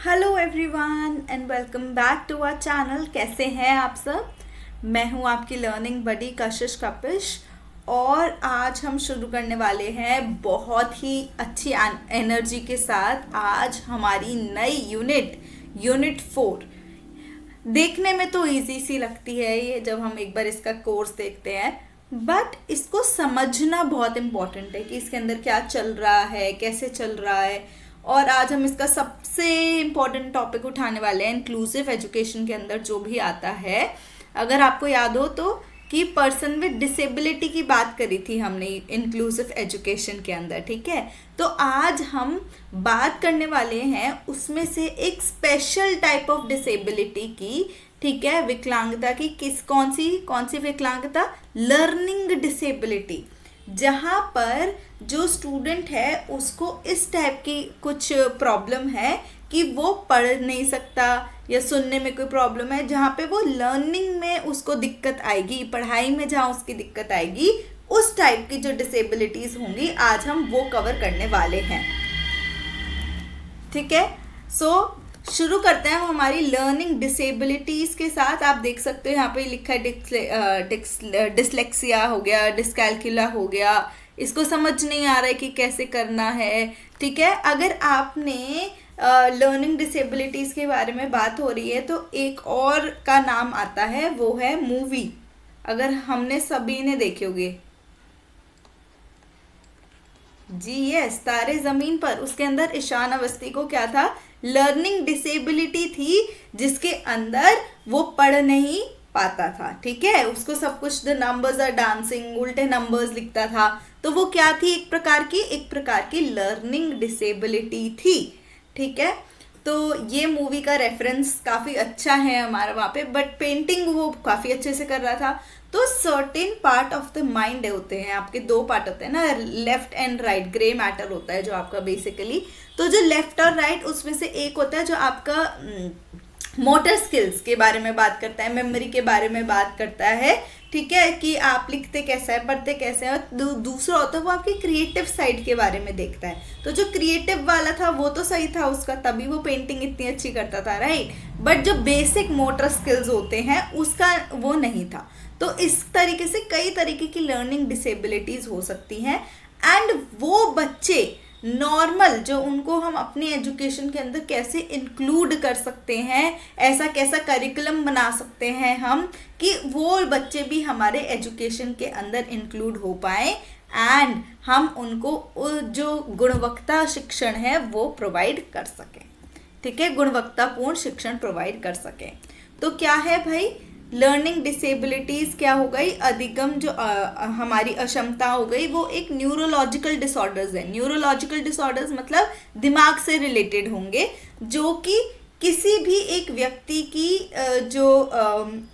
Hello everyone and welcome back to our channel. कैसे हैं आप सब। मैं हूं आपकी लर्निंग बडी कशिश कपिश और आज हम शुरू करने वाले हैं बहुत ही अच्छी एनर्जी के साथ। आज हमारी नई यूनिट 4। देखने में तो इजी सी लगती है ये जब हम एक बार इसका कोर्स देखते हैं, बट इसको समझना बहुत इम्पोर्टेंट है कि इसके अंदर क्या चल रहा है, कैसे चल रहा है। और आज हम इसका सबसे इम्पोर्टेंट टॉपिक उठाने वाले हैं इंक्लूसिव एजुकेशन के अंदर जो भी आता है। अगर आपको याद हो तो कि पर्सन विद डिसेबिलिटी की बात करी थी हमने इंक्लूसिव एजुकेशन के अंदर, ठीक है। तो आज हम बात करने वाले हैं उसमें से एक स्पेशल टाइप ऑफ डिसेबिलिटी की, ठीक है। विकलांगता की कौन सी विकलांगता? लर्निंग डिसेबिलिटी, जहाँ पर जो स्टूडेंट है उसको इस टाइप की कुछ प्रॉब्लम है कि वो पढ़ नहीं सकता या सुनने में कोई प्रॉब्लम है, जहाँ पे वो लर्निंग में उसको दिक्कत आएगी, पढ़ाई में जहाँ उसकी दिक्कत आएगी, उस टाइप की जो डिसेबिलिटीज होंगी आज हम वो कवर करने वाले हैं, ठीक है। शुरू करते हैं हम हमारी लर्निंग डिसेबिलिटीज़ के साथ। आप देख सकते हो यहाँ पे लिखा है डिसलेक्सिया हो गया, डिस्कैल्कुला हो गया। इसको समझ नहीं आ रहा है कि कैसे करना है, ठीक है। अगर आपने लर्निंग डिसेबिलिटीज़ के बारे में बात हो रही है तो एक और का नाम आता है, वो है मूवी। अगर हमने सभी ने देखे होंगे जी, यस, तारे ज़मीन पर। उसके अंदर ईशान अवस्थी को क्या था? लर्निंग डिसेबिलिटी थी, जिसके अंदर वो पढ़ नहीं पाता था, ठीक है। उसको सब कुछ द नंबर्स आर डांसिंग, उल्टे नंबर्स लिखता था। तो वो क्या थी? एक प्रकार की लर्निंग डिसेबिलिटी थी, ठीक है। तो ये मूवी का रेफरेंस काफ़ी अच्छा है हमारा वहाँ पे, बट पेंटिंग वो काफ़ी अच्छे से कर रहा था। तो certain part of the mind होते हैं आपके, दो पार्ट होते हैं ना, left and right. Grey matter होता है जो आपका बेसिकली। तो जो लेफ्ट और राइट उसमें से एक होता है जो आपका मोटर स्किल्स के बारे में बात करता है, मेमोरी के बारे में बात करता है, ठीक है, कि आप लिखते कैसे हैं, पढ़ते कैसे हैं। और दूसरा होता है वो आपकी क्रिएटिव साइड के बारे में देखता है। तो जो क्रिएटिव वाला था वो तो सही था उसका, तभी वो पेंटिंग इतनी अच्छी करता था, राइट। बट जो बेसिक मोटर स्किल्स होते हैं उसका वो नहीं था। तो इस तरीके से कई तरीके की लर्निंग डिसेबिलिटीज हो सकती हैं। एंड वो बच्चे नॉर्मल जो उनको हम अपनी एजुकेशन के अंदर कैसे इंक्लूड कर सकते हैं, ऐसा कैसा करिकुलम बना सकते हैं हम कि वो बच्चे भी हमारे एजुकेशन के अंदर इंक्लूड हो पाए एंड हम उनको जो गुणवत्ता शिक्षण है वो प्रोवाइड कर सकें, ठीक है, गुणवत्तापूर्ण शिक्षण प्रोवाइड कर सकें। तो क्या है भाई, लर्निंग डिसेबिलिटीज़ क्या हो गई? अधिगम जो हमारी अक्षमता हो गई, वो एक न्यूरोलॉजिकल डिसऑर्डर्स है। न्यूरोलॉजिकल डिसऑर्डर्स मतलब दिमाग से रिलेटेड होंगे, जो कि किसी भी एक व्यक्ति की जो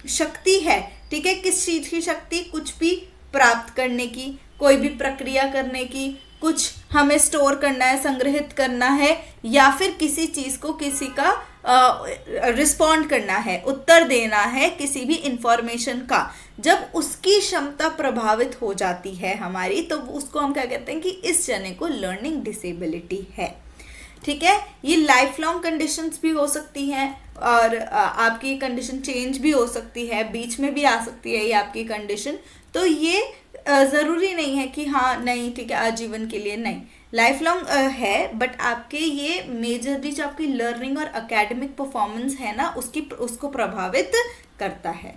शक्ति है, ठीक है, किस चीज़ की शक्ति? कुछ भी प्राप्त करने की, कोई भी प्रक्रिया करने की, कुछ हमें स्टोर करना है, संग्रहित करना है, या फिर किसी चीज़ को किसी का रिस्पॉन्ड करना है, उत्तर देना है किसी भी इंफॉर्मेशन का। जब उसकी क्षमता प्रभावित हो जाती है हमारी, तो उसको हम क्या कहते हैं कि इस जने को लर्निंग डिसेबिलिटी है, ठीक है। ये लाइफ लॉन्ग कंडीशंस भी हो सकती हैं और आपकी कंडीशन चेंज भी हो सकती है, बीच में भी आ सकती है ये आपकी कंडीशन। तो ये ज़रूरी नहीं है कि हाँ नहीं ठीक है आजीवन के लिए, नहीं, लाइफ लॉन्ग है। बट आपके ये मेजरली जो आपकी लर्निंग और एकेडमिक परफॉर्मेंस है ना, उसको प्रभावित करता है।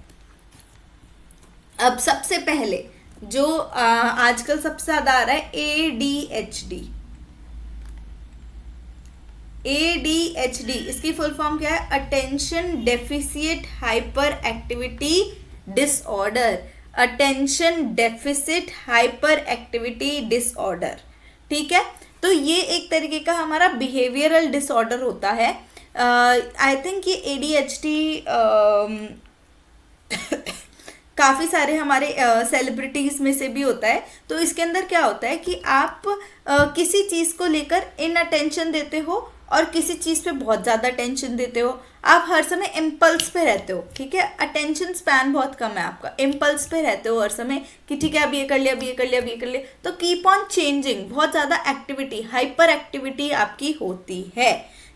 अब सबसे पहले जो आजकल सबसे ज़्यादा आ रहा है ADHD। ADHD इसकी फुल फॉर्म क्या है? Attention deficit hyper activity disorder. Attention deficit hyper activity disorder, ठीक है। तो ये एक तरीके का हमारा बिहेवियरल डिसऑर्डर होता है। आई थिंक ये ADHD काफ़ी सारे हमारे सेलिब्रिटीज़ में से भी होता है। तो इसके अंदर क्या होता है कि आप किसी चीज़ को लेकर इनअटेंशन देते हो और किसी चीज़ पे बहुत ज़्यादा टेंशन देते हो। आप हर समय इम्पल्स पे रहते हो, ठीक है। अटेंशन स्पैन बहुत कम है आपका, इम्पल्स पे रहते हो हर समय कि ठीक है अब ये कर लिया, अब ये कर लिया, अब ये कर लिया। तो कीप ऑन चेंजिंग, बहुत ज़्यादा एक्टिविटी, हाइपर एक्टिविटी आपकी होती है,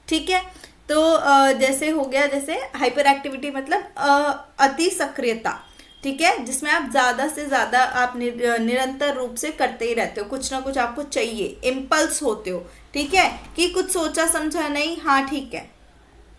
ठीक है। तो जैसे हो गया, जैसे हाइपर एक्टिविटी मतलब अति सक्रियता, ठीक है, जिसमें आप ज्यादा से ज्यादा आप निरंतर रूप से करते ही रहते हो, कुछ ना कुछ आपको चाहिए, इम्पल्स होते हो, ठीक है, कि कुछ सोचा समझा नहीं, हाँ ठीक है,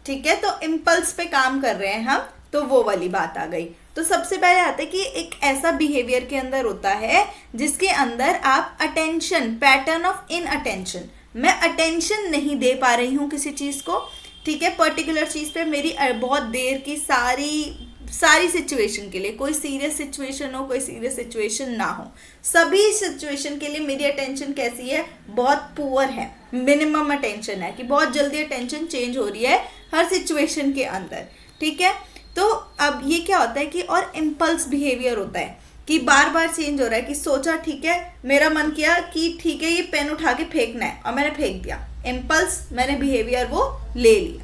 ठीक है, तो इम्पल्स पे काम कर रहे हैं हम, तो वो वाली बात आ गई। तो सबसे पहले आता है कि एक ऐसा बिहेवियर के अंदर होता है जिसके अंदर आप attention, pattern of in attention, मैं अटेंशन नहीं दे पा रही हूँ किसी चीज को, ठीक है, पर्टिकुलर चीज पे मेरी बहुत देर की सारी सिचुएशन के लिए, कोई सीरियस सिचुएशन हो, कोई सीरियस सिचुएशन ना हो, सभी सिचुएशन के लिए मेरी अटेंशन कैसी है, बहुत पुअर है, मिनिमम अटेंशन है, कि बहुत जल्दी अटेंशन चेंज हो रही है हर सिचुएशन के अंदर, ठीक है। तो अब ये क्या होता है कि और इम्पल्स बिहेवियर होता है कि बार बार चेंज हो रहा है, कि सोचा ठीक है, मेरा मन किया कि ठीक है ये पेन उठा के फेंकना है और मैंने फेंक दिया, इम्पल्स, मैंने बिहेवियर वो ले लिया।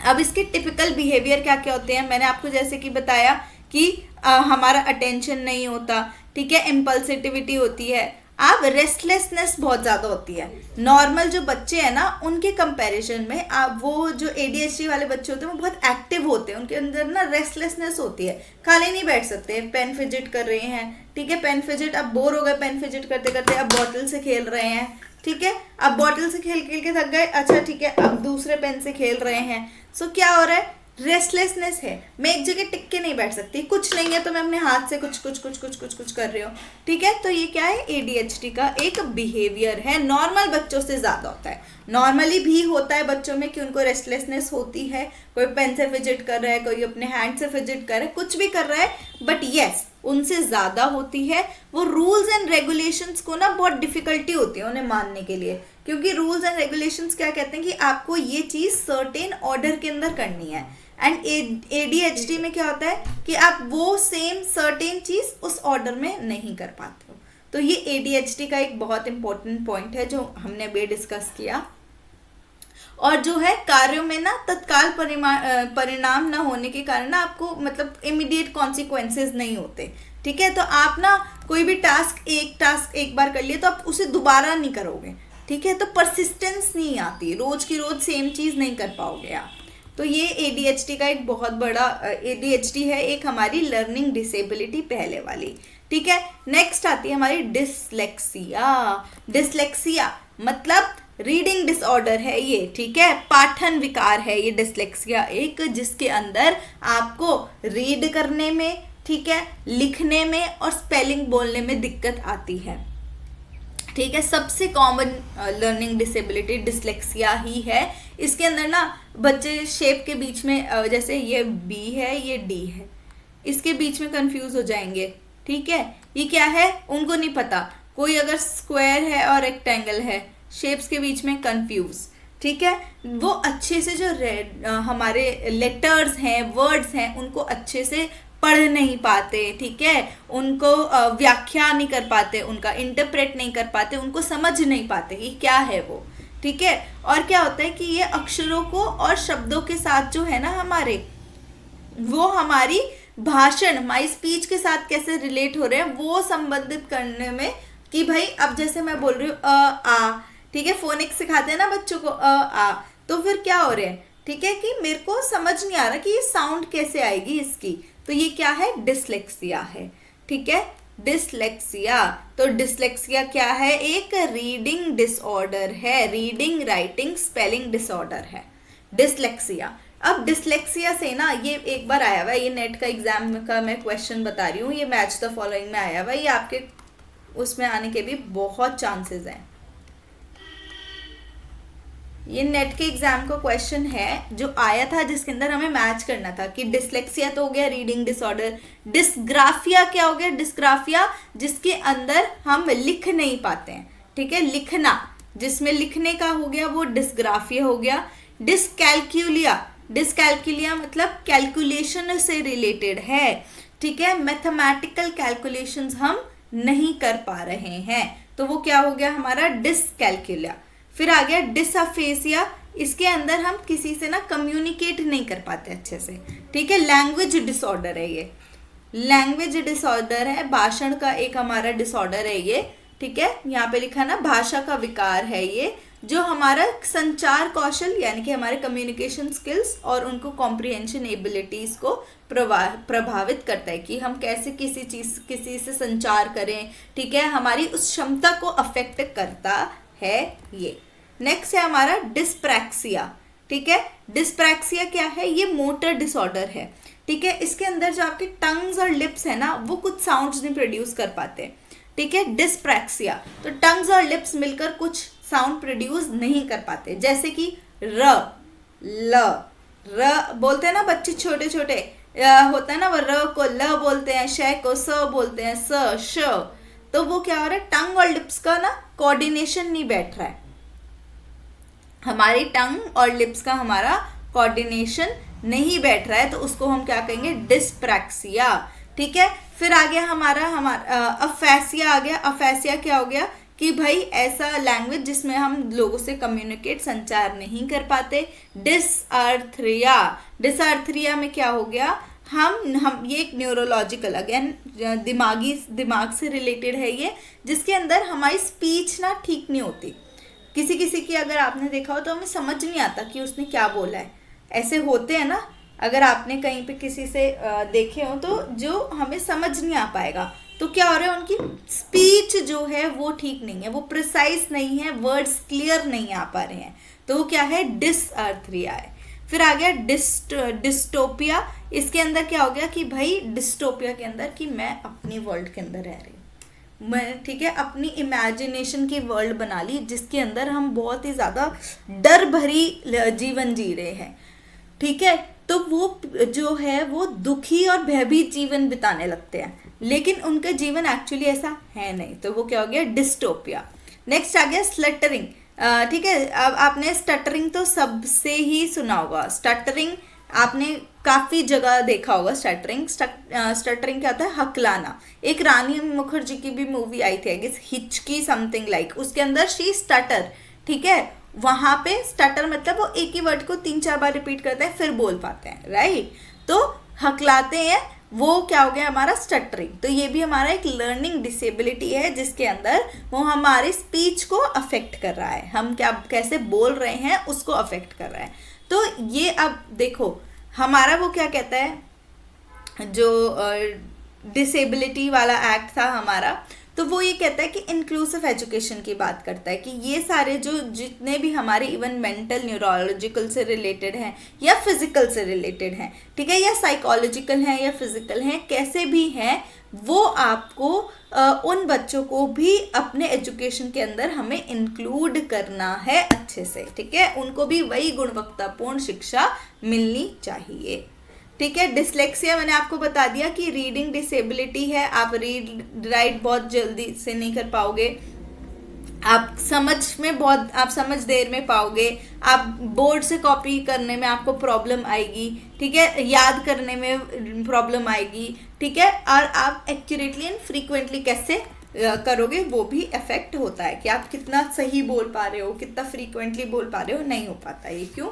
अब इसके टिपिकल बिहेवियर क्या क्या होते हैं, मैंने आपको जैसे कि बताया कि हमारा अटेंशन नहीं होता, ठीक है, इम्पल्सिटिविटी होती है, आप रेस्टलेसनेस बहुत ज़्यादा होती है। नॉर्मल जो बच्चे हैं ना उनके कंपैरिजन में आप वो जो ADHD वाले बच्चे होते हैं वो बहुत एक्टिव होते हैं, उनके अंदर ना रेस्टलेसनेस होती है, खाली नहीं बैठ सकते, पेन फिजिट कर रहे हैं, ठीक है, पेन फिजिट, अब बोर हो गए पेन फिजिट करते करते, अब बॉटल से खेल रहे हैं, ठीक है, अब बॉटल से खेल खेल के थक गए, अच्छा ठीक है, अब दूसरे पेन से खेल रहे हैं, सो क्या हो रहा है, रेस्टलेसनेस है, मैं एक जगह टिक के नहीं बैठ सकती, कुछ नहीं है तो मैं अपने हाथ से कुछ कुछ कुछ कुछ कुछ कुछ कर रही हूँ, ठीक है, तो ये क्या है, ADHD का एक बिहेवियर है, नॉर्मल बच्चों से ज्यादा होता है, नॉर्मली भी होता है बच्चों में कि उनको रेस्टलेसनेस होती है, कोई पेन से फिजिट कर रहा है, कोई अपने हैंड से फिजिट कर रहा है, कुछ भी कर रहा है, बट यस उनसे ज्यादा होती है। वो रूल्स एंड रेगुलेशंस को ना बहुत डिफिकल्टी होती है उन्हें मानने के लिए, क्योंकि रूल्स एंड रेगुलेशंस क्या कहते हैं कि आपको ये चीज सर्टेन ऑर्डर के अंदर करनी है, एंड ADHD में क्या होता है कि आप वो सेम सर्टेन चीज उस ऑर्डर में नहीं कर पाते हो। तो ये ADHD का एक बहुत इंपॉर्टेंट पॉइंट है जो हमने अभी डिस्कस किया। और जो है कार्यों में ना तत्काल परिणाम ना होने के कारण ना आपको मतलब इमीडिएट कॉन्सिक्वेंसेस नहीं होते, ठीक है, तो आप ना कोई भी टास्क एक बार कर लिए तो आप उसे दोबारा नहीं करोगे, ठीक है, तो परसिस्टेंस नहीं आती, रोज की रोज सेम चीज नहीं कर पाओगे आप। तो ये ADHD का एक बहुत बड़ा ADHD है, एक हमारी लर्निंग डिसेबिलिटी पहले वाली, ठीक है। नेक्स्ट आती है हमारी डिसलेक्सिया। डिसलेक्सिया मतलब रीडिंग डिसऑर्डर है ये, ठीक है, पाठन विकार है ये डिसलेक्सिया एक, जिसके अंदर आपको रीड करने में, ठीक है, लिखने में और स्पेलिंग बोलने में दिक्कत आती है, ठीक है। सबसे कॉमन लर्निंग डिसेबिलिटी डिसलेक्सिया ही है। इसके अंदर ना बच्चे शेप के बीच में जैसे ये B है ये D है, इसके बीच में कंफ्यूज हो जाएंगे, ठीक है, ये क्या है उनको नहीं पता, कोई अगर स्क्वायर है और रेक्टेंगल है, शेप्स के बीच में कंफ्यूज, ठीक है, वो अच्छे से जो हमारे लेटर्स हैं, वर्ड्स हैं, उनको अच्छे से पढ़ नहीं पाते, ठीक है, उनको व्याख्या नहीं कर पाते, उनका इंटरप्रेट नहीं कर पाते, उनको समझ नहीं पाते कि क्या है वो, ठीक है। और क्या होता है कि ये अक्षरों को और शब्दों के साथ जो है ना हमारे, वो हमारी भाषण, हमारी स्पीच के साथ कैसे रिलेट हो रहे हैं वो संबंधित करने में, कि भाई अब जैसे मैं बोल रही हूँ आ, ठीक है, फोनिक्स सिखाते हैं ना बच्चों को आ, तो फिर क्या हो रहा है, ठीक है, कि मेरे को समझ नहीं आ रहा कि ये साउंड कैसे आएगी इसकी, तो ये क्या है, डिसलेक्सिया है, ठीक है, डिसलेक्सिया। तो डिसलेक्सिया क्या है, एक रीडिंग डिसऑर्डर है, रीडिंग राइटिंग स्पेलिंग डिसऑर्डर है डिसलेक्सिया। अब डिसलेक्सिया से ना ये एक बार आया हुआ है, ये नेट का एग्जाम का मैं क्वेश्चन बता रही हूँ, ये मैच द फॉलोइंग में आया हुआ है, ये आपके उसमें आने के भी बहुत चांसेस हैं। ये नेट के एग्जाम का क्वेश्चन है जो आया था, जिसके अंदर हमें मैच करना था कि डिसलेक्सिया तो हो गया रीडिंग डिसऑर्डर, डिस्ग्राफिया क्या हो गया, डिस्ग्राफिया जिसके अंदर हम लिख नहीं पाते हैं, ठीक है, लिखना, जिसमें लिखने का हो गया वो डिस्ग्राफिया हो गया। डिसकैल्कुलिया, डिसकैल्कुलिया मतलब कैलकुलेशन से रिलेटेड है, ठीक है, मैथमेटिकल कैलकुलेशंस हम नहीं कर पा रहे हैं, तो वो क्या हो गया हमारा डिसकैल्कुलिया। फिर आ गया डिसअफेसिया, इसके अंदर हम किसी से ना कम्युनिकेट नहीं कर पाते अच्छे से, ठीक है, लैंग्वेज डिसऑर्डर है ये, लैंग्वेज डिसऑर्डर है, भाषण का एक हमारा डिसऑर्डर है ये, ठीक है, यहाँ पे लिखा ना भाषा का विकार है ये, जो हमारा संचार कौशल यानी कि हमारे कम्युनिकेशन स्किल्स और उनको कॉम्प्रिहेंशन एबिलिटीज को प्रभावित करता है कि हम कैसे किसी से संचार करें, ठीक है, हमारी उस क्षमता को अफेक्ट करता है ये। नेक्स्ट है हमारा डिस्प्रैक्सिया, ठीक है। डिस्प्रैक्सिया क्या है? ये मोटर डिसऑर्डर है, ठीक है। इसके अंदर जो आपके टंग्स और लिप्स है ना, वो कुछ साउंड्स नहीं प्रोड्यूस कर पाते, ठीक है। डिस्प्रैक्सिया, तो टंग्स और लिप्स मिलकर कुछ साउंड प्रोड्यूस नहीं कर पाते, जैसे कि र, ल, र बोलते हैं ना बच्चे छोटे छोटे, होता है ना, वो र को ल बोलते हैं, श को स बोलते हैं, स, श, तो वो क्या हो रहा है, टंग और लिप्स का ना कोऑर्डिनेशन नहीं बैठ रहा है, हमारी टंग और लिप्स का हमारा कोऑर्डिनेशन नहीं बैठ रहा है, तो उसको हम क्या कहेंगे, डिस्प्रैक्सिया, ठीक है। फिर आ गया हमारा अफेसिया आ गया। अफेसिया क्या हो गया कि भाई ऐसा लैंग्वेज जिसमें हम लोगों से कम्युनिकेट संचार नहीं कर पाते। डिसअर्थरिया, डिसअर्थरिया में क्या हो गया, हम ये एक न्यूरोलॉजिकल अगेन दिमाग से रिलेटेड है ये, जिसके अंदर हमारी स्पीच ना ठीक नहीं होती। किसी किसी की अगर आपने देखा हो तो हमें समझ नहीं आता कि उसने क्या बोला है, ऐसे होते हैं ना, अगर आपने कहीं पे किसी से देखे हो तो जो हमें समझ नहीं आ पाएगा, तो क्या हो रहा है, उनकी स्पीच जो है वो ठीक नहीं है, वो प्रिसाइज नहीं है, वर्ड्स क्लियर नहीं आ पा रहे हैं, तो वो क्या है, डिसअर्थरिया है। फिर आ गया डिस्टोपिया। इसके अंदर क्या हो गया कि भाई डिस्टोपिया के अंदर कि मैं अपनी वर्ल्ड के अंदर रह रही हूँ, मैं, ठीक है, अपनी इमेजिनेशन की वर्ल्ड बना ली जिसके अंदर हम बहुत ही ज़्यादा डर भरी जीवन जी रहे हैं, ठीक है। तो वो जो है वो दुखी और भयभीत जीवन बिताने लगते हैं, लेकिन उनका जीवन एक्चुअली ऐसा है नहीं, तो वो क्या हो गया, डिस्टोपिया। नेक्स्ट आ गया स्लटरिंग, ठीक है। अब आपने स्टटरिंग तो सबसे ही सुना होगा, स्टटरिंग आपने काफ़ी जगह देखा होगा। स्टटरिंग स्टटरिंग क्या होता है, हकलाना। एक रानी मुखर्जी की भी मूवी आई थी, आई गेस हिचकी समथिंग लाइक, उसके अंदर शी स्टटर, ठीक है। वहाँ पे स्टटर मतलब वो एक ही वर्ड को 3-4 बार रिपीट करते हैं फिर बोल पाते हैं, राइट। तो हकलाते हैं, वो क्या हो गया हमारा स्टटरिंग। तो ये भी हमारा एक लर्निंग डिसेबिलिटी है जिसके अंदर वो हमारी स्पीच को अफेक्ट कर रहा है, हम क्या कैसे बोल रहे हैं उसको अफेक्ट कर रहा है। तो ये अब देखो हमारा वो क्या कहता है, जो डिसेबिलिटी वाला एक्ट था हमारा, तो वो ये कहता है कि इंक्लूसिव एजुकेशन की बात करता है कि ये सारे जो जितने भी हमारे इवन मेंटल न्यूरोलॉजिकल से रिलेटेड हैं या फिजिकल से रिलेटेड हैं, ठीक है, या साइकोलॉजिकल हैं या फिजिकल हैं, कैसे भी हैं, वो आपको उन बच्चों को भी अपने एजुकेशन के अंदर हमें इंक्लूड करना है अच्छे से, ठीक है, उनको भी वही गुणवत्तापूर्ण शिक्षा मिलनी चाहिए, ठीक है। डिसलेक्सिया मैंने आपको बता दिया कि रीडिंग डिसेबिलिटी है, आप राइट बहुत जल्दी से नहीं कर पाओगे, आप समझ देर में पाओगे, आप बोर्ड से कॉपी करने में आपको प्रॉब्लम आएगी, ठीक है, याद करने में प्रॉब्लम आएगी, ठीक है, और आप एक्यूरेटली एंड फ्रीक्वेंटली कैसे करोगे वो भी इफेक्ट होता है कि आप कितना सही बोल पा रहे हो, कितना फ्रीक्वेंटली बोल पा रहे हो, नहीं हो पाता ये। क्यों?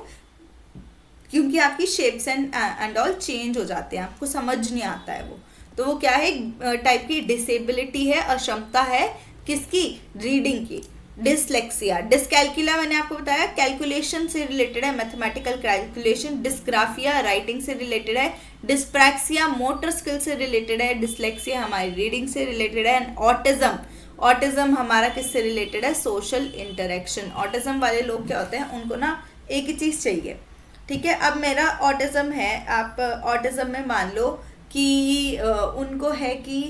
क्योंकि आपकी शेप्स एंड ऑल चेंज हो जाते हैं, आपको समझ नहीं आता है वो। तो वो क्या है, टाइप की डिसेबिलिटी है, अक्षमता है किसकी, रीडिंग की। डिसलेक्सिया, डिसकैल्कुला मैंने आपको बताया कैलकुलेशन से रिलेटेड है, मैथमेटिकल कैलकुलेशन। डिस्ग्राफिया राइटिंग से रिलेटेड है। डिस्प्रैक्सिया मोटर स्किल से रिलेटेड है। डिसलेक्सिया हमारी रीडिंग से रिलेटेड है। एंड ऑटिज्म, ऑटिज्म हमारा किससे रिलेटेड है, सोशल इंटरेक्शन। ऑटिज्म वाले लोग क्या होते हैं, उनको ना एक ही चीज़ चाहिए, ठीक है। अब मेरा ऑटिज्म है, आप ऑटिज्म में मान लो कि उनको है कि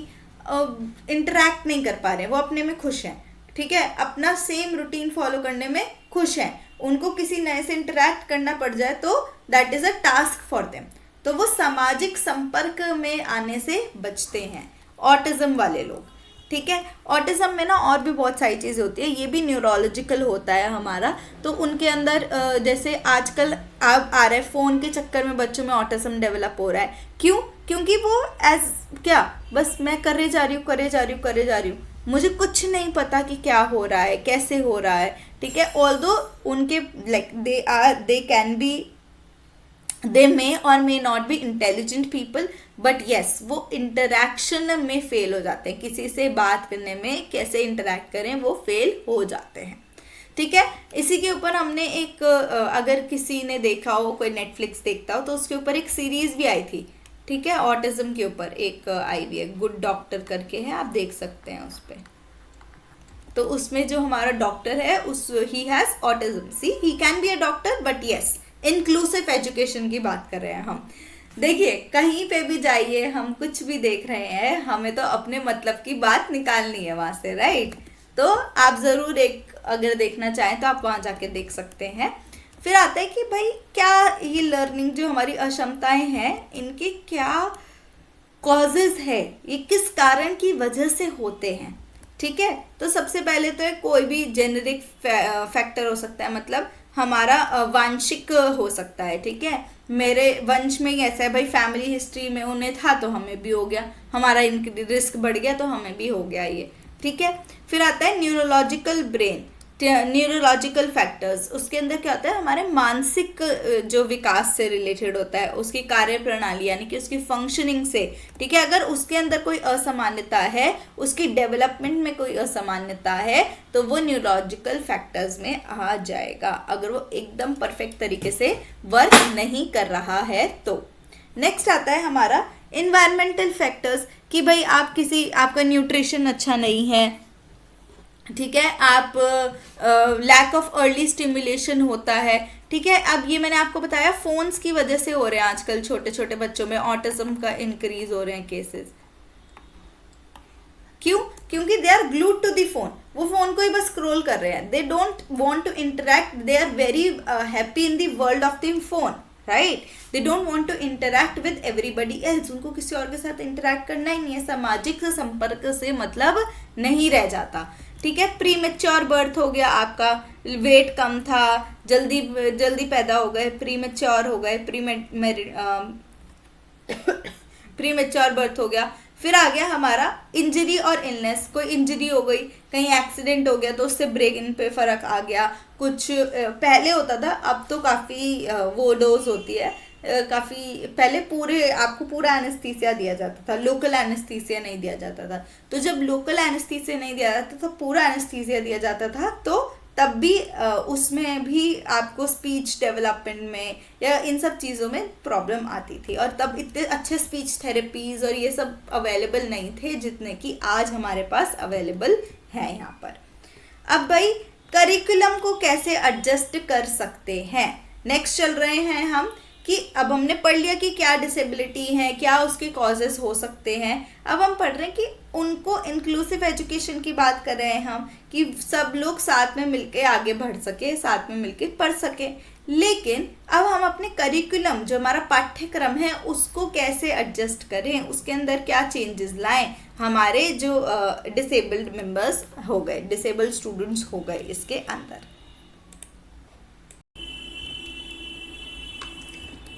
इंटरैक्ट नहीं कर पा रहे, वो अपने में खुश हैं, ठीक है, अपना सेम रूटीन फॉलो करने में खुश हैं, उनको किसी नए से इंटरैक्ट करना पड़ जाए तो that is a task for them, तो वो सामाजिक संपर्क में आने से बचते हैं ऑटिज्म वाले लोग, ठीक है। ऑटिज्म में ना और भी बहुत सारी चीज़ें होती है, ये भी न्यूरोलॉजिकल होता है हमारा। तो उनके अंदर जैसे आजकल अब आ रहा है फ़ोन के चक्कर में बच्चों में ऑटिज्म डेवलप हो रहा है। क्यों? क्योंकि वो क्या बस मैं करे जा रही हूँ, मुझे कुछ नहीं पता कि क्या हो रहा है, कैसे हो रहा है, ठीक है। ऑल्दो उनके they may or may not be intelligent people, but yes वो इंटरैक्शन में फेल हो जाते हैं, किसी से बात करने में कैसे इंटरैक्ट करें वो फेल हो जाते हैं, ठीक है। इसी के ऊपर हमने एक अगर किसी ने देखा हो, कोई नेटफ्लिक्स देखता हो, तो उसके ऊपर एक सीरीज भी आई थी, ठीक है, ऑटिज्म के ऊपर एक आई भी है, गुड डॉक्टर करके है, आप देख सकते हैं उस पर। तो उसमें जो हमारा डॉक्टर है उस he has autism, see he can be a doctor, but yes inclusive education की बात कर रहे हैं हम। देखिए कहीं पे भी जाइए, हम कुछ भी देख रहे हैं, हमें तो अपने मतलब की बात निकालनी है वहां से, राइट। तो आप ज़रूर एक अगर देखना चाहें तो आप वहां जाके देख सकते हैं। फिर आता है कि भाई क्या ये लर्निंग जो हमारी अक्षमताएं हैं, इनके क्या कॉजेज है, ये किस कारण की वजह से होते हैं, ठीक है। तो सबसे पहले तो कोई भी जेनेरिक फैक्टर हो सकता है, मतलब हमारा वांशिक हो सकता है, ठीक है। मेरे वंश में ही ऐसा है भाई, फैमिली हिस्ट्री में उन्हें था तो हमें भी हो गया, हमारा इनकी रिस्क बढ़ गया तो हमें भी हो गया ये, ठीक है। फिर आता है न्यूरोलॉजिकल ब्रेन, न्यूरोलॉजिकल फैक्टर्स, उसके अंदर क्या होता है, हमारे मानसिक जो विकास से रिलेटेड होता है, उसकी कार्य प्रणाली यानी कि उसकी फंक्शनिंग से, ठीक है। अगर उसके अंदर कोई असामान्यता है, उसकी डेवलपमेंट में कोई असामान्यता है, तो वो न्यूरोलॉजिकल फैक्टर्स में आ जाएगा, अगर वो एकदम परफेक्ट तरीके से वर्क नहीं कर रहा है तो। नेक्स्ट आता है हमारा इन्वायरमेंटल फैक्टर्स, कि भाई आपका न्यूट्रिशन अच्छा नहीं है, ठीक है, आप लैक ऑफ अर्ली स्टिमुलेशन होता है, ठीक है। अब ये मैंने आपको बताया फोन्स की वजह से हो रहे हैं, आजकल छोटे छोटे बच्चों में ऑटिज्म का इंक्रीज हो रहे हैं केसेस। क्यों? क्योंकि they are glued to the phone, वो फोन को ही बस स्क्रॉल कर रहे हैं, they don't want to interact, they are very happy in the world of the phone, right. They don't want to interact with everybody else, उनको किसी और के साथ इंटरेक्ट करना ही नहीं है, सामाजिक संपर्क से मतलब नहीं रह जाता, ठीक है। प्री मेच्योर बर्थ हो गया, आपका वेट कम था, जल्दी पैदा हो गए, प्री मेच्योर हो गए, प्री मेच्योर बर्थ हो गया। फिर आ गया हमारा इंजरी और इलनेस, कोई इंजरी हो गई, कहीं एक्सीडेंट हो गया तो उससे ब्रेन पे फर्क आ गया, कुछ पहले होता था, अब तो काफ़ी वो डोज होती है, काफ़ी पहले आपको पूरा एनेस्थीसिया दिया जाता था, लोकल एनेस्थीसिया नहीं दिया जाता था। तो जब लोकल एनेस्थीसिया नहीं दिया जाता था, पूरा एनेस्थीसिया दिया जाता था, तो तब भी उसमें भी आपको स्पीच डेवलपमेंट में या इन सब चीज़ों में प्रॉब्लम आती थी, और तब इतने अच्छे स्पीच थेरेपीज़ और ये सब अवेलेबल नहीं थे जितने कि आज हमारे पास अवेलेबल है यहाँ पर। अब भाई करिकुलम को कैसे एडजस्ट कर सकते हैं, नेक्स्ट चल रहे हैं हम, कि अब हमने पढ़ लिया कि क्या डिसेबिलिटी है, क्या उसके कॉजेस हो सकते हैं। अब हम पढ़ रहे हैं कि उनको इंक्लूसिव एजुकेशन की बात कर रहे हैं हम, कि सब लोग साथ में मिलके आगे बढ़ सके, साथ में मिलके पढ़ सके। लेकिन अब हम अपने करिकुलम जो हमारा पाठ्यक्रम है उसको कैसे एडजस्ट करें, उसके अंदर क्या चेंजेस लाएं, हमारे जो डिसेबल्ड मेंबर्स हो गए, डिसेबल्ड स्टूडेंट्स हो गए इसके अंदर।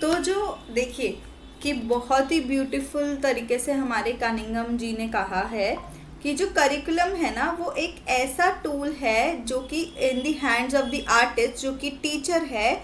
तो जो देखिए कि बहुत ही ब्यूटीफुल तरीके से हमारे कनिंघम जी ने कहा है कि जो करिकुलम है ना, वो एक ऐसा टूल है जो कि in the hands of the artist, जो कि टीचर है,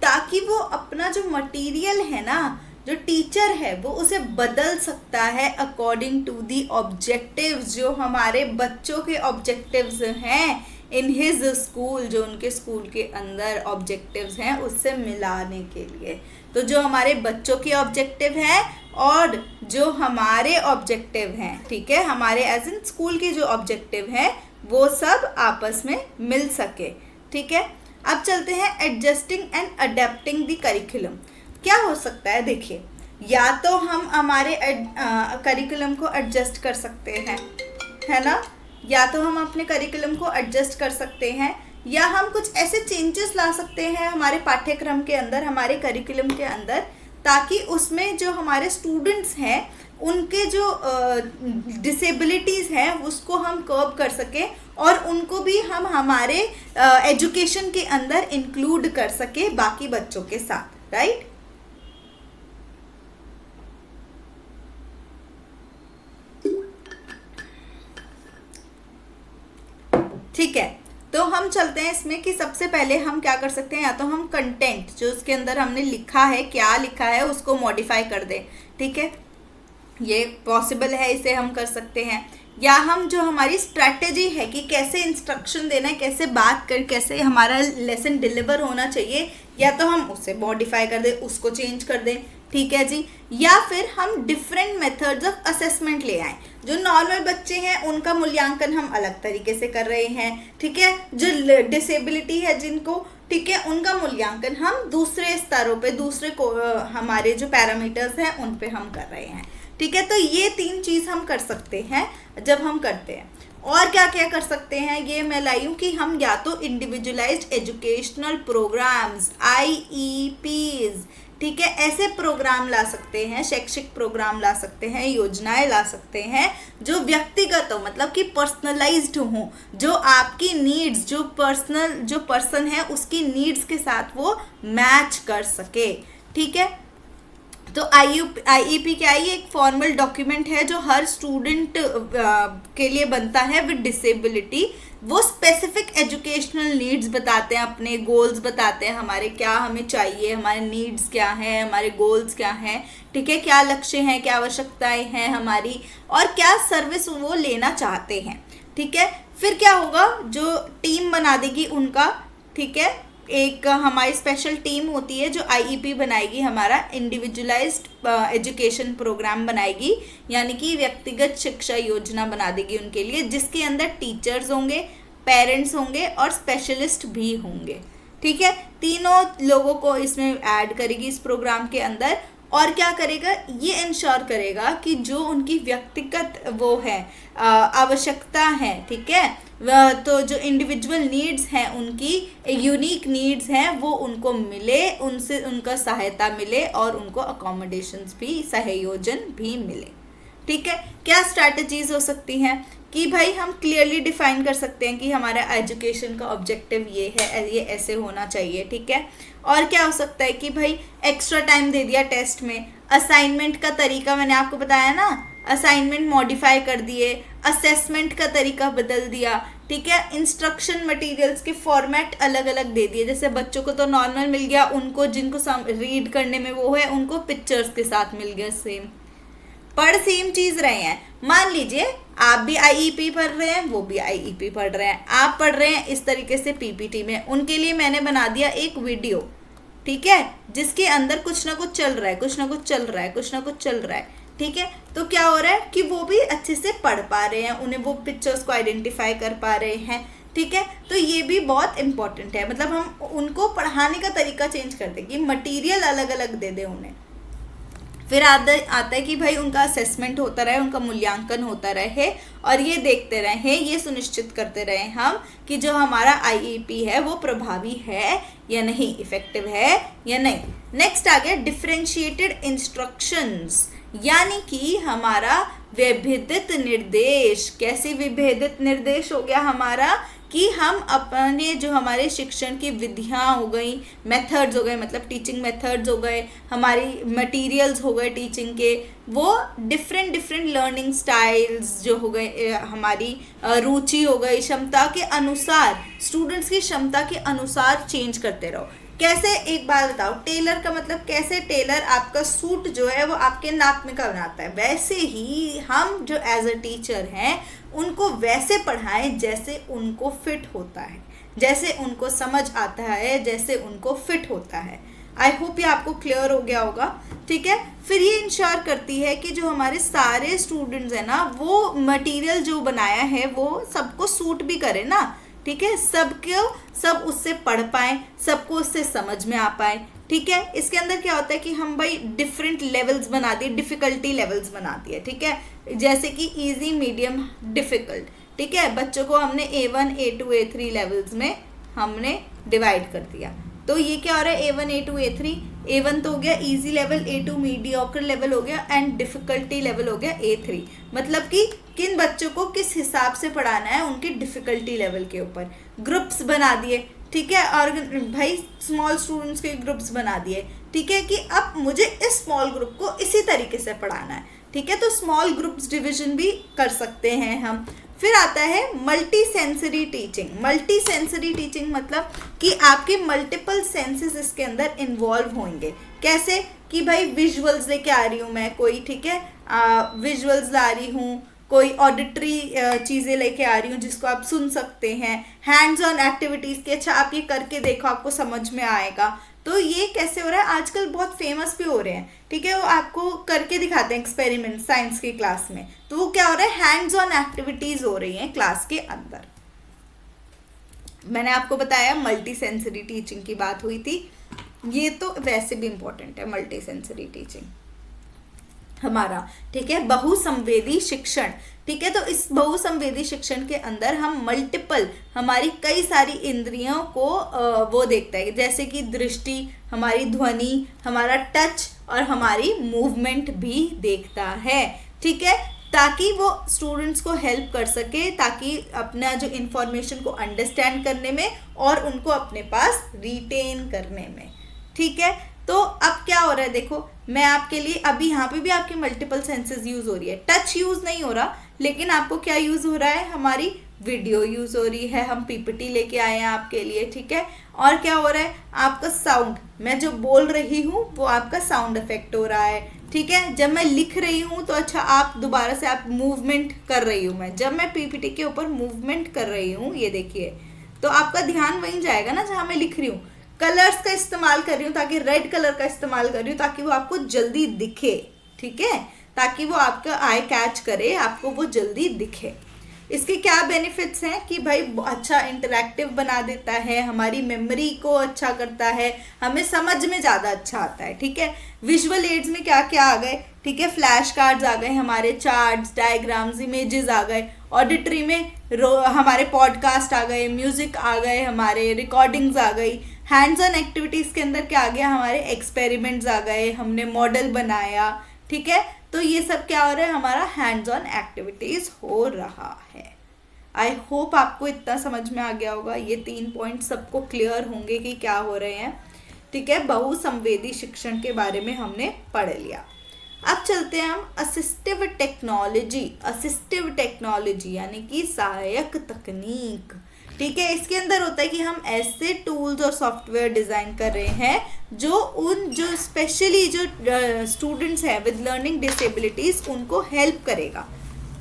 ताकि वो अपना जो मटेरियल है ना, जो टीचर है वो उसे बदल सकता है अकॉर्डिंग टू दी ऑब्जेक्टिव्स, जो हमारे बच्चों के ऑब्जेक्टिव्स हैं इन हिज स्कूल, जो उनके स्कूल के अंदर ऑब्जेक्टिव्स हैं उससे मिलाने के लिए। तो जो हमारे बच्चों के ऑब्जेक्टिव हैं और जो हमारे ऑब्जेक्टिव हैं, ठीक है, हमारे एज इन स्कूल के जो ऑब्जेक्टिव हैं वो सब आपस में मिल सके, ठीक है। अब चलते हैं adjusting and adapting the curriculum. क्या हो सकता है, देखिए, या तो हम हमारे करिकुलम को एडजस्ट कर सकते हैं, है ना, या तो हम अपने करिकुलम को एडजस्ट कर सकते हैं, या हम कुछ ऐसे चेंजेस ला सकते हैं हमारे पाठ्यक्रम के अंदर, हमारे करिकुलम के अंदर, ताकि उसमें जो हमारे स्टूडेंट्स हैं उनके जो डिसेबिलिटीज़ हैं उसको हम कर्ब कर सकें, और उनको भी हम हमारे एजुकेशन के अंदर इंक्लूड कर सके बाकी बच्चों के साथ, राइट। ठीक है, तो हम चलते हैं इसमें कि सबसे पहले हम क्या कर सकते हैं, या तो हम कंटेंट जो उसके अंदर हमने लिखा है, क्या लिखा है, उसको मॉडिफाई कर दें, ठीक है, ये पॉसिबल है, इसे हम कर सकते हैं। या हम जो हमारी स्ट्रैटेजी है कि कैसे इंस्ट्रक्शन देना है, कैसे बात कर, कैसे हमारा लेसन डिलीवर होना चाहिए, या तो हम उसे मॉडिफाई कर दें, उसको चेंज कर दें, ठीक है जी। या फिर हम डिफरेंट मेथड्स ऑफ असेसमेंट ले आए। जो नॉर्मल बच्चे हैं उनका मूल्यांकन हम अलग तरीके से कर रहे हैं, ठीक है। जो डिसेबिलिटी है जिनको, ठीक है, उनका मूल्यांकन हम दूसरे स्तरों पे, दूसरे को हमारे जो पैरामीटर्स हैं उन पे हम कर रहे हैं, ठीक है। तो ये 3 चीज़ हम कर सकते हैं जब हम करते हैं। और क्या क्या कर सकते हैं ये मैं लाई हूँ कि हम या तो इंडिविजुअलाइज्ड एजुकेशनल प्रोग्राम्स IEPs, ठीक है, ऐसे प्रोग्राम ला सकते हैं, शैक्षिक प्रोग्राम ला सकते हैं, योजनाएं ला सकते हैं जो व्यक्तिगत हो, मतलब कि पर्सनलाइज्ड हो, जो आपकी नीड्स, जो पर्सन है उसकी नीड्स के साथ वो मैच कर सके, ठीक है। तो IEP क्या है? ये एक फॉर्मल डॉक्यूमेंट है जो हर स्टूडेंट के लिए बनता है विद डिसेबिलिटी। वो स्पेसिफिक एजुकेशनल नीड्स बताते हैं, अपने गोल्स बताते हैं, हमारे क्या हमें चाहिए, हमारे नीड्स क्या हैं, हमारे गोल्स क्या हैं, ठीक है, क्या लक्ष्य हैं, क्या आवश्यकताएं हैं हमारी, और क्या सर्विस वो लेना चाहते हैं, ठीक है। फिर क्या होगा, जो टीम बना देगी उनका, ठीक है, एक हमारी स्पेशल टीम होती है जो IEP बनाएगी, हमारा इंडिविजुअलाइज्ड एजुकेशन प्रोग्राम बनाएगी, यानी कि व्यक्तिगत शिक्षा योजना बना देगी उनके लिए, जिसके अंदर टीचर्स होंगे, पेरेंट्स होंगे और स्पेशलिस्ट भी होंगे, ठीक है। तीनों लोगों को इसमें ऐड करेगी इस प्रोग्राम के अंदर। और क्या करेगा, ये इंश्योर करेगा कि जो उनकी व्यक्तिगत वो है आवश्यकता है, ठीक है, तो जो इंडिविजुअल नीड्स हैं, उनकी यूनिक नीड्स हैं, वो उनको मिले, उनसे उनका सहायता मिले और उनको अकोमोडेशंस भी, सहयोजन भी मिले, ठीक है। क्या स्ट्रैटेजीज हो सकती हैं कि भाई हम क्लियरली डिफाइन कर सकते हैं कि हमारा एजुकेशन का ऑब्जेक्टिव ये है, ये ऐसे होना चाहिए, ठीक है। और क्या हो सकता है कि भाई एक्स्ट्रा टाइम दे दिया टेस्ट में, असाइनमेंट का तरीका मैंने आपको बताया ना, असाइनमेंट मॉडिफाई कर दिए, असेसमेंट का तरीका बदल दिया, ठीक है, इंस्ट्रक्शन मटेरियल्स के फॉर्मेट अलग अलग दे दिए। जैसे बच्चों को तो नॉर्मल मिल गया, उनको जिनको रीड करने में वो है उनको पिक्चर्स के साथ मिल गया, सेम चीज रहे हैं। मान लीजिए आप भी IEP पढ़ रहे हैं, वो भी IEP पढ़ रहे हैं, आप पढ़ रहे हैं इस तरीके से PPT में, उनके लिए मैंने बना दिया एक वीडियो, ठीक है, जिसके अंदर कुछ ना कुछ चल रहा है, कुछ ना कुछ चल रहा है, कुछ ना कुछ चल रहा है, ठीक है। तो क्या हो रहा है कि वो भी अच्छे से पढ़ पा रहे हैं, उन्हें वो पिक्चर्स को आइडेंटिफाई कर पा रहे हैं, ठीक है। तो ये भी बहुत इंपॉर्टेंट है, मतलब हम उनको पढ़ाने का तरीका चेंज कर दें कि मटीरियल अलग अलग दे दें उन्हें। फिर आता है कि भाई उनका असेसमेंट होता रहे, उनका मूल्यांकन होता रहे, और ये देखते रहे, ये सुनिश्चित करते रहे हम कि जो हमारा IEP है वो प्रभावी है या नहीं, इफेक्टिव है या नहीं। नेक्स्ट आ गया डिफरेंशिएटेड इंस्ट्रक्शंस, यानी कि हमारा विभेदित निर्देश। कैसे विभेदित निर्देश हो गया हमारा कि हम अपने जो हमारे शिक्षण की विधियाँ हो गई, मेथड्स हो गए, मतलब टीचिंग मेथड्स हो गए, हमारी मटेरियल्स हो गए टीचिंग के, वो डिफरेंट लर्निंग स्टाइल्स जो हो गए, हमारी रुचि हो गई, क्षमता के अनुसार, स्टूडेंट्स की क्षमता के अनुसार चेंज करते रहो। कैसे, एक बात बताओ, टेलर का मतलब कैसे, टेलर आपका सूट जो है वो आपके नाप में का बनाता है, वैसे ही हम जो एज अ टीचर हैं उनको वैसे पढ़ाएं जैसे उनको फिट होता है, जैसे उनको समझ आता है, जैसे उनको फिट होता है। आई होप ये आपको क्लियर हो गया होगा, ठीक है। फिर ये इंश्योर करती है कि जो हमारे सारे स्टूडेंट्स हैं ना, वो मटेरियल जो बनाया है वो सबको सूट भी करे ना, ठीक है, सब उससे पढ़ पाए, सबको उससे समझ में आ पाए, ठीक है। इसके अंदर क्या होता है कि हम भाई डिफरेंट लेवल्स बना दिए, डिफिकल्टी लेवल्स बना दिए, ठीक है, जैसे कि इजी, मीडियम, डिफिकल्ट, ठीक है। बच्चों को हमने A1 A2 A3 लेवल्स में हमने डिवाइड कर दिया। तो ये क्या हो रहा है, A1 A2 A3, A1 तो हो गया easy level, A2 mediocre level हो गया, एंड डिफिकल्टी लेवल हो गया A3। मतलब कि किन बच्चों को किस हिसाब से पढ़ाना है उनकी डिफिकल्टी लेवल के ऊपर ग्रुप्स बना दिए, ठीक है। और भाई स्मॉल स्टूडेंट्स के ग्रुप्स बना दिए, ठीक है, कि अब मुझे इस स्मॉल ग्रुप को इसी तरीके से पढ़ाना है, ठीक है। तो स्मॉल ग्रुप्स डिवीजन भी कर सकते हैं हम। फिर आता है multi sensory teaching. Multi sensory teaching मतलब कि आपके मल्टीपल सेंसेस इसके अंदर इन्वॉल्व होंगे। कैसे कि भाई विजुअल्स लेके आ रही हूँ मैं कोई, ठीक है, विजुअल्स ला रही हूँ, कोई ऑडिटरी चीज़ें लेके आ रही हूँ जिसको आप सुन सकते हैं, हैंड्स ऑन एक्टिविटीज़ के, अच्छा आप ये करके देखो आपको समझ में आएगा। तो ये कैसे हो रहा है, आजकल बहुत फेमस भी हो रहे हैं, ठीक है, वो आपको करके दिखाते हैं एक्सपेरिमेंट साइंस की क्लास में। तो वो क्या हो रहा है, हैंड्स ऑन एक्टिविटीज़ हो रही हैं क्लास के अंदर। मैंने आपको बताया मल्टी सेंसरी टीचिंग की बात हुई थी, ये तो वैसे भी इम्पोर्टेंट है मल्टी सेंसरी टीचिंग हमारा, ठीक है। बहुसंवेदी शिक्षण, ठीक है, तो इस बहुसंवेदी शिक्षण के अंदर हम मल्टीपल, हमारी कई सारी इंद्रियों को वो देखता है, जैसे कि दृष्टि, हमारी ध्वनि, हमारा टच और हमारी मूवमेंट भी देखता है, ठीक है, ताकि वो स्टूडेंट्स को हेल्प कर सके, ताकि अपना जो इंफॉर्मेशन को अंडरस्टैंड करने में और उनको अपने पास रिटेन करने में, ठीक है। तो अब क्या हो रहा है, देखो मैं आपके लिए अभी यहाँ पे भी आपकी मल्टीपल सेंसेस यूज हो रही है, टच यूज नहीं हो रहा, लेकिन आपको क्या यूज हो रहा है, हमारी वीडियो यूज हो रही है, हम पीपीटी लेके आए हैं आपके लिए, ठीक है। और क्या हो रहा है, आपका साउंड, मैं जो बोल रही हूँ वो आपका साउंड इफेक्ट हो रहा है, ठीक है। जब मैं लिख रही हूँ तो अच्छा आप दोबारा से आप मूवमेंट कर रही हूँ मैं, जब मैं पीपीटी के ऊपर मूवमेंट कर रही हूँ, ये देखिए, तो आपका ध्यान वहीं जाएगा ना जहाँ मैं लिख रही हूँ। कलर्स का इस्तेमाल कर रही हूँ, ताकि रेड कलर का इस्तेमाल कर रही हूँ ताकि वो आपको जल्दी दिखे, ठीक है, ताकि वो आपका आई कैच करे, आपको वो जल्दी दिखे। इसके क्या बेनिफिट्स हैं कि भाई अच्छा इंटरैक्टिव बना देता है, हमारी मेमोरी को अच्छा करता है, हमें समझ में ज़्यादा अच्छा आता है, ठीक है। विजुअल एड्स में क्या क्या आ गए, ठीक है, फ्लैश कार्ड्स आ गए, हमारे चार्ट्स, डायग्राम्स, इमेजेस आ गए। ऑडिटरी में हमारे पॉडकास्ट आ गए, म्यूजिक आ गए, हमारे रिकॉर्डिंग्स आ गई। हैंड्स ऑन एक्टिविटीज़ के अंदर क्या आ गया, हमारे एक्सपेरिमेंट्स आ गए, हमने मॉडल बनाया, ठीक है। तो ये सब क्या हो रहा है, हमारा हैंड्स ऑन एक्टिविटीज़ हो रहा है। आई होप आपको इतना समझ में आ गया होगा, ये 3 पॉइंट सबको क्लियर होंगे कि क्या हो रहे हैं, ठीक है। बहुसंवेदी शिक्षण के बारे में हमने पढ़ लिया। अब चलते हैं हम असिस्टिव टेक्नोलॉजी यानी कि सहायक तकनीक, ठीक है। इसके अंदर होता है कि हम ऐसे टूल्स और सॉफ्टवेयर डिज़ाइन कर रहे हैं जो स्पेशली जो स्टूडेंट्स हैं विद लर्निंग डिसेबिलिटीज़ उनको हेल्प करेगा,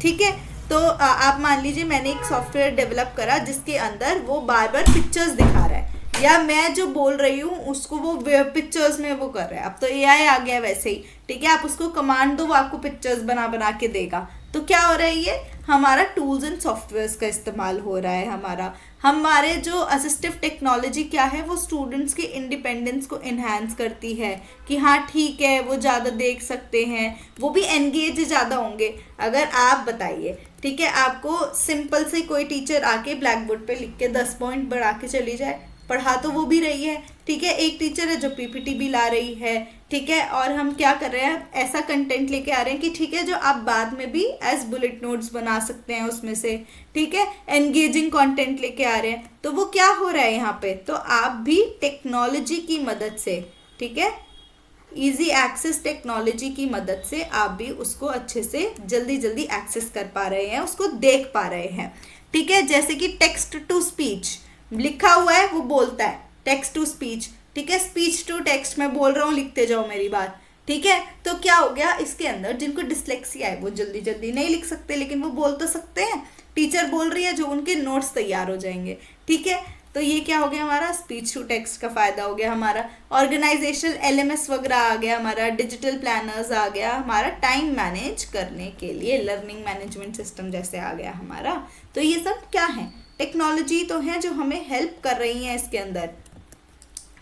ठीक है। तो आप मान लीजिए मैंने एक सॉफ्टवेयर डेवलप करा जिसके अंदर वो बार बार पिक्चर्स दिखा रहा है, या मैं जो बोल रही हूँ उसको वो पिक्चर्स में वो कर रहा है। अब तो एआई आ गया वैसे ही, ठीक है, आप उसको कमांड दो वो आपको पिक्चर्स बना बना के देगा। तो क्या हो रहा है, ये हमारा टूल्स एंड सॉफ्टवेयर्स का इस्तेमाल हो रहा है। हमारे जो असिस्टिव टेक्नोलॉजी क्या है, वो स्टूडेंट्स के इंडिपेंडेंस को इन्हांस करती है कि हाँ ठीक है वो ज़्यादा देख सकते हैं, वो भी एंगेज ज़्यादा होंगे। अगर आप बताइए, ठीक है, आपको सिंपल से कोई टीचर आके ब्लैक बोर्ड पे लिख के 10 पॉइंट बढ़ा के चली जाए, पढ़ा तो वो भी रही है, ठीक है, एक टीचर है जो पीपीटी भी ला रही है, ठीक है, और हम क्या कर रहे हैं, ऐसा कंटेंट लेके आ रहे हैं कि ठीक है जो आप बाद में भी एज बुलेट नोट्स बना सकते हैं उसमें से, ठीक है, एंगेजिंग कंटेंट लेके आ रहे हैं। तो वो क्या हो रहा है यहाँ पे, तो आप भी टेक्नोलॉजी की मदद से, ठीक है, इजी एक्सेस टेक्नोलॉजी की मदद से आप भी उसको अच्छे से जल्दी जल्दी एक्सेस कर पा रहे हैं, उसको देख पा रहे हैं, ठीक है। जैसे कि टेक्स्ट टू स्पीच लिखा हुआ है वो बोलता है टेक्स्ट टू स्पीच, ठीक है, स्पीच टू टेक्स्ट, मैं बोल रहा हूँ लिखते जाओ मेरी बात, ठीक है। तो क्या हो गया, इसके अंदर जिनको डिसलेक्सिया है वो जल्दी जल्दी नहीं लिख सकते, लेकिन वो बोल तो सकते हैं, टीचर बोल रही है जो उनके नोट्स तैयार हो जाएंगे, ठीक है। तो ये क्या हो गया, हमारा स्पीच टू टेक्स्ट का फायदा हो गया, हमारा ऑर्गेनाइजेशनल एलएमएस वगैरह आ गया, हमारा डिजिटल प्लानर्स आ गया, हमारा टाइम मैनेज करने के लिए लर्निंग मैनेजमेंट सिस्टम जैसे आ गया हमारा। तो ये सब क्या है, टेक्नोलॉजी तो है जो हमें हेल्प कर रही है इसके अंदर।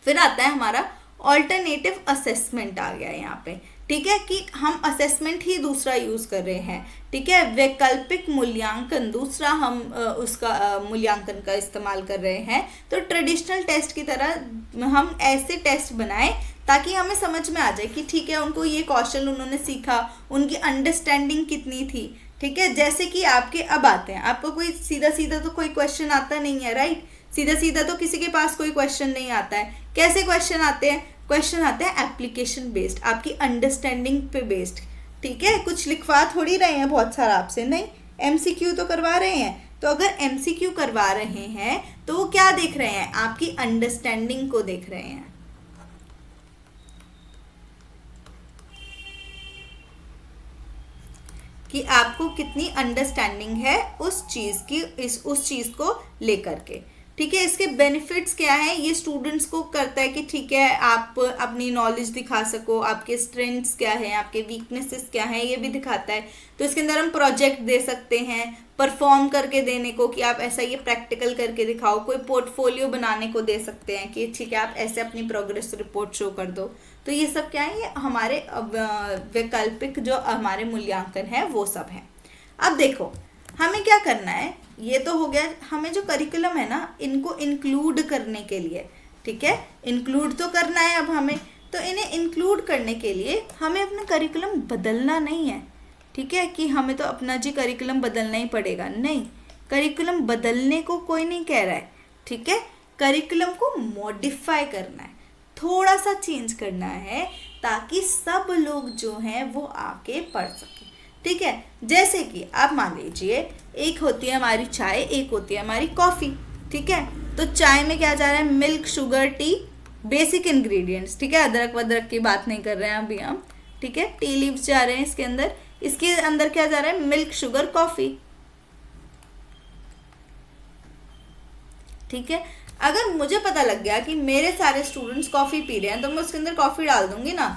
फिर आता है हमारा ऑल्टरनेटिव असेसमेंट आ गया यहाँ पे, ठीक है, कि हम असेसमेंट ही दूसरा यूज कर रहे हैं, ठीक है, वैकल्पिक मूल्यांकन दूसरा हम उसका मूल्यांकन का इस्तेमाल कर रहे हैं। तो ट्रेडिशनल टेस्ट की तरह हम ऐसे टेस्ट बनाएं ताकि हमें समझ में आ जाए कि ठीक है उनको ये कौशल उन्होंने सीखा, उनकी अंडरस्टैंडिंग कितनी थी, ठीक है। जैसे कि आपके अब आते हैं, आपको कोई सीधा सीधा तो कोई क्वेश्चन आता नहीं है, राइट, सीधा सीधा तो किसी के पास कोई क्वेश्चन नहीं आता है। कैसे क्वेश्चन आते हैं, क्वेश्चन आते हैं एप्लीकेशन बेस्ड, आपकी अंडरस्टैंडिंग पे बेस्ड, ठीक है। कुछ लिखवा थोड़ी रहे हैं बहुत सारा आपसे, नहीं, एमसीक्यू तो करवा रहे हैं। तो अगर एमसीक्यू करवा रहे हैं तो वो क्या देख रहे हैं, आपकी अंडरस्टैंडिंग को देख रहे हैं। कि आपको कितनी अंडरस्टैंडिंग है उस चीज़ की, उस चीज़ को लेकर के। ठीक है, इसके बेनिफिट्स क्या हैं, ये स्टूडेंट्स को करता है कि ठीक है आप अपनी नॉलेज दिखा सको, आपके स्ट्रेंथ्स क्या हैं, आपके वीकनेसेस क्या हैं, ये भी दिखाता है। तो इसके अंदर हम प्रोजेक्ट दे सकते हैं परफॉर्म करके देने को, कि आप ऐसा ये प्रैक्टिकल करके दिखाओ। कोई पोर्टफोलियो बनाने को दे सकते हैं कि ठीक है आप ऐसे अपनी प्रोग्रेस रिपोर्ट शो कर दो। तो ये सब क्या है, ये हमारे वैकल्पिक जो हमारे मूल्यांकन है वो सब है। अब देखो हमें क्या करना है, ये तो हो गया हमें जो करिकुलम है ना इनको इंक्लूड करने के लिए। ठीक है, इंक्लूड तो करना है अब हमें, तो इन्हें इंक्लूड करने के लिए हमें अपना करिकुलम बदलना नहीं है। ठीक है, कि हमें तो अपना जी करिकुलम बदलना ही पड़ेगा, नहीं, करिकुलम बदलने को कोई नहीं कह रहा है। ठीक है, करिकुलम को मॉडिफाई करना है, थोड़ा सा चेंज करना है, ताकि सब लोग जो हैं वो आके पढ़ सकें। ठीक है, जैसे कि आप मान लीजिए एक होती है हमारी चाय, एक होती है हमारी कॉफ़ी। ठीक है, तो चाय में क्या जा रहा है, milk, sugar, T, basic ingredients. ठीक है, अदरक वदरक की बात नहीं कर रहे हैं अभी हम। ठीक है, टी लीव्स जा रहे हैं इसके अंदर, इसके अंदर क्या जा रहा है, मिल्क, शुगर, कॉफ़ी। ठीक है, अगर मुझे पता लग गया कि मेरे सारे स्टूडेंट्स कॉफ़ी पी रहे हैं तो मैं उसके अंदर कॉफ़ी डाल दूंगी ना।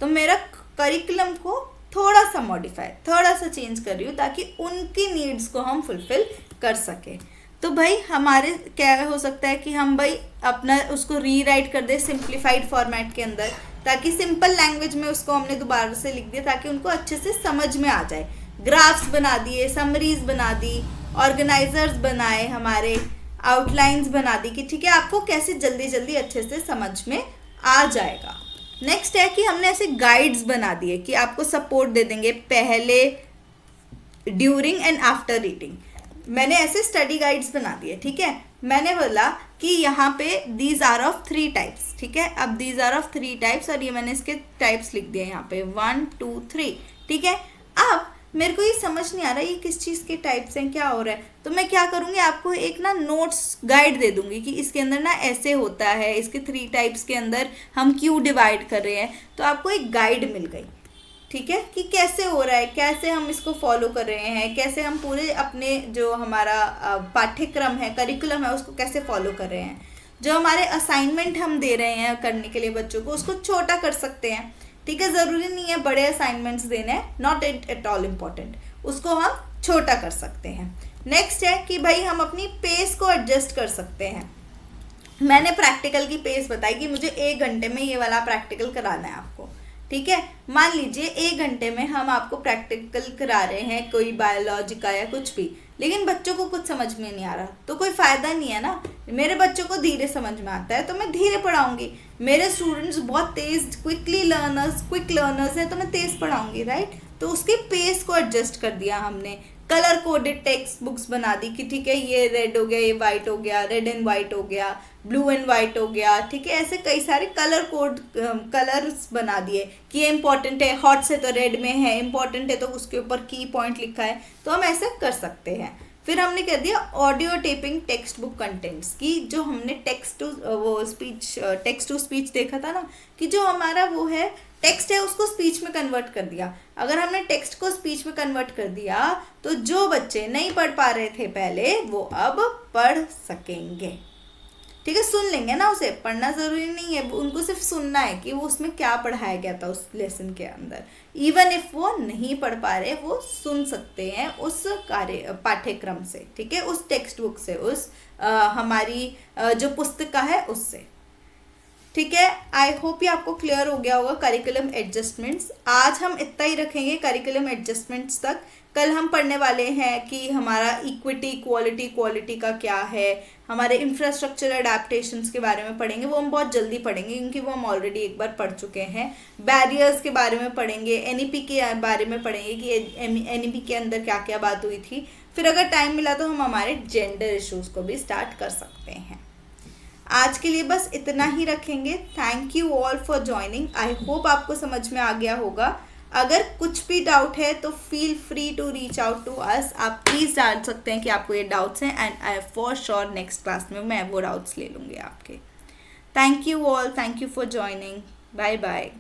तो मेरा करिकुलम को थोड़ा सा मॉडिफाई, थोड़ा सा चेंज कर रही हूँ ताकि उनकी नीड्स को हम फुलफिल कर सके। तो भाई हमारे क्या हो सकता है कि हम भाई अपना उसको रीराइट कर दे सिंप्लीफाइड फॉर्मेट के अंदर, ताकि सिंपल लैंग्वेज में उसको हमने दोबारा से लिख दिया ताकि उनको अच्छे से समझ में आ जाए। ग्राफ्स बना दिए, समरीज बना दी, ऑर्गेनाइजर्स बनाए, हमारे आउटलाइंस बना दी, कि ठीक है आपको कैसे जल्दी जल्दी अच्छे से समझ में आ जाएगा। नेक्स्ट है कि हमने ऐसे गाइड्स बना दिए कि आपको सपोर्ट दे देंगे पहले, ड्यूरिंग एंड आफ्टर रीडिंग। मैंने ऐसे स्टडी गाइड्स बना दिए। ठीक है, मैंने बोला कि यहाँ पे दीज आर ऑफ 3 टाइप्स। ठीक है, अब दीज आर ऑफ 3 टाइप्स, और ये मैंने इसके टाइप्स लिख दिए यहाँ पे 1 2 3। ठीक है, अब मेरे को ये समझ नहीं आ रहा ये किस चीज़ के टाइप्स हैं, क्या हो रहा है, तो मैं क्या करूँगी, आपको एक ना नोट्स गाइड दे दूँगी कि इसके अंदर ना ऐसे होता है, इसके 3 टाइप्स के अंदर हम क्यों डिवाइड कर रहे हैं। तो आपको एक गाइड मिल गई। ठीक है, कि कैसे हो रहा है, कैसे हम इसको फॉलो कर रहे हैं, कैसे हम पूरे अपने जो हमारा पाठ्यक्रम है, करिकुलम है, उसको कैसे फॉलो कर रहे हैं। जो हमारे असाइनमेंट हम दे रहे हैं करने के लिए बच्चों को, उसको छोटा कर सकते हैं। ठीक है, ज़रूरी नहीं है बड़े असाइनमेंट्स देने, नॉट एट ऑल इम्पॉर्टेंट, उसको हम छोटा कर सकते हैं। नेक्स्ट है कि भाई हम अपनी पेस को एडजस्ट कर सकते हैं। मैंने प्रैक्टिकल की पेस बताई कि मुझे 1 घंटे में ये वाला प्रैक्टिकल कराना है आपको। ठीक है, मान लीजिए 1 घंटे में हम आपको प्रैक्टिकल करा रहे हैं कोई बायोलॉजी का या कुछ भी, लेकिन बच्चों को कुछ समझ में नहीं आ रहा तो कोई फ़ायदा नहीं है ना। मेरे बच्चों को धीरे समझ में आता है तो मैं धीरे पढ़ाऊंगी। मेरे स्टूडेंट्स बहुत तेज़ क्विक लर्नर्स हैं तो मैं तेज़ पढ़ाऊंगी, राइट। तो उसके पेस को एडजस्ट कर दिया हमने। कलर कोडेड टेक्स्ट बुक्स बना दी कि ठीक है ये रेड हो गया, ये वाइट हो गया, रेड एंड वाइट हो गया, ब्लू एंड वाइट हो गया। ठीक है, ऐसे कई सारे कलर्स बना दिए कि ये इंपॉर्टेंट है, हॉट से तो रेड में है, इंपॉर्टेंट है तो उसके ऊपर की पॉइंट लिखा है। तो हम ऐसे कर सकते हैं। फिर हमने कर दिया audio taping text book contents की, जो हमने टेक्स्ट टू स्पीच देखा था ना, कि जो हमारा वो है टेक्स्ट है उसको स्पीच में कन्वर्ट कर दिया। अगर हमने टेक्स्ट को स्पीच में कन्वर्ट कर दिया तो जो बच्चे नहीं पढ़ पा रहे थे पहले वो अब पढ़ सकेंगे। ठीक है, सुन लेंगे ना, उसे पढ़ना ज़रूरी नहीं है, उनको सिर्फ सुनना है कि वो उसमें क्या पढ़ाया गया था उस लेसन के अंदर। इवन इफ वो नहीं पढ़ पा रहे वो सुन सकते हैं उस पाठ्यक्रम से। ठीक है, उस टेक्स्ट बुक से, उस हमारी जो पुस्तिका है उससे। ठीक है, आई होप ये आपको क्लियर हो गया होगा करिकुलम एडजस्टमेंट्स। आज हम इतना ही रखेंगे करिकुलम एडजस्टमेंट्स तक। कल हम पढ़ने वाले हैं कि हमारा इक्विटी, क्वालिटी का क्या है, हमारे इंफ्रास्ट्रक्चर एडेप्टेशंस के बारे में पढ़ेंगे। वो हम बहुत जल्दी पढ़ेंगे क्योंकि वो हम ऑलरेडी एक बार पढ़ चुके हैं। बैरियर्स के बारे में पढ़ेंगे, एनईपी के बारे में पढ़ेंगे कि एनईपी के अंदर क्या क्या बात हुई थी। फिर अगर टाइम मिला तो हम हमारे जेंडर इश्यूज़ को भी स्टार्ट कर सकते हैं। आज के लिए बस इतना ही रखेंगे। Thank you all for joining. I hope आपको समझ में आ गया होगा। अगर कुछ भी डाउट है तो feel free to reach out to us. आप प्लीज़ डाल सकते हैं कि आपको ये डाउट्स हैं, and I for sure next class में मैं वो डाउट्स ले लूँगी आपके। Thank you all, thank you for joining. Bye bye.